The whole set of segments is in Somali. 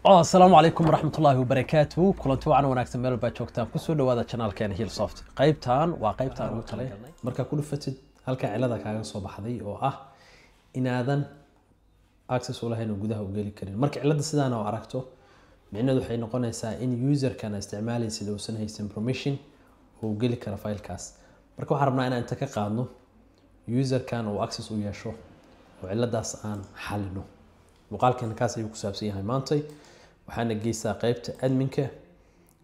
السلام عليكم ورحمة الله وبركاته. كلنتو عن وناكسن ميل baa joogtaan kusoo dhawaada channelkeena Healsoft. qaybtan waa qaybtan ugu talay marka ku dhufatid halka cilada kaaga soo baxday oo ah inaadan access u lahayn gudaha u gali karin. Marka cilada sidaan oo aragto micnaheedu waxay noqonaysaa in user kana isticmaalaysid uusan haysan permission oo gali kara filekaas. Marka waxaan rabnaa inaan inta ka qaadno user kan oo access u yeesho oo ciladaas aan xalino. muuqaalkan kaas ayuu ku saabsan yahay maantay waxaana geysaa qaybta adminka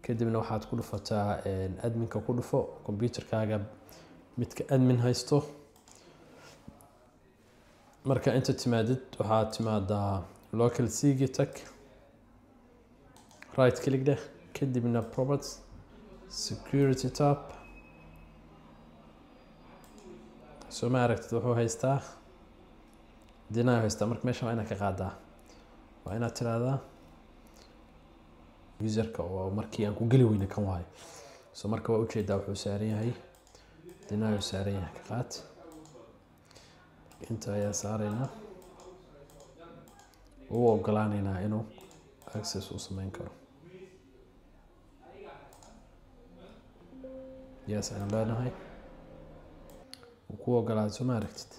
kadibna waxaad ku dhufataa adminka ku dhufo computerkaaga midka admin haysto marka inta timaadid waxaad timaadaa local cg tag right click dheh kadibna properties security tab soo ma aragtid wuxuu haystaa dina haysta marka meesha waa inaad ka qaadaa waa inaad tiraahdaa userka oo markii aan ku gali weyna kan waayo soo marka waa u jeedaa wuxuu saaran yahay dina uu saaran yahay ka qaad inta ayaa saarayna oo ogolaanayna inuu access u sameyn karo yes aan leenahay ku ogolaad soo ma aragtid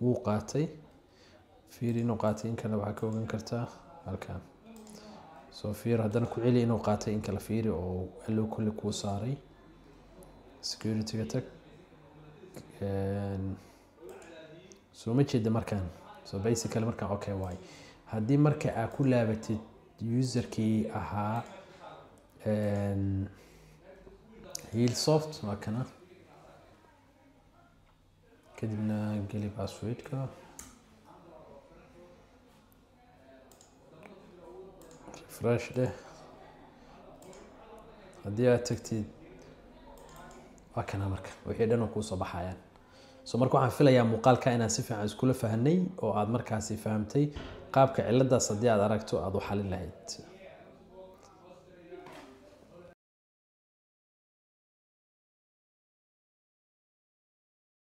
wuu qaatay fiir inuu qaatay in kale waxa ka ogaan kartaa halkan soo fiir haddana ku celi inuu qaatay in kale fiir oo allo kulli ku saaray security ga tag soo ma jeeda markaan soo basically markaan okay way haddii marka aad ku laabatid userkii ahaa Healsoft waa kana kadibna geli passwordka refresh dheh haddii aad tagtid waa kana marka wixii dhan ku soo baxayaan soo marka waxaan filayaa muuqaalka inaan si fiican iskula fahanay oo aad markaasi fahamtay qaabka ciladaas haddii aad aragto aad u xalin lahayd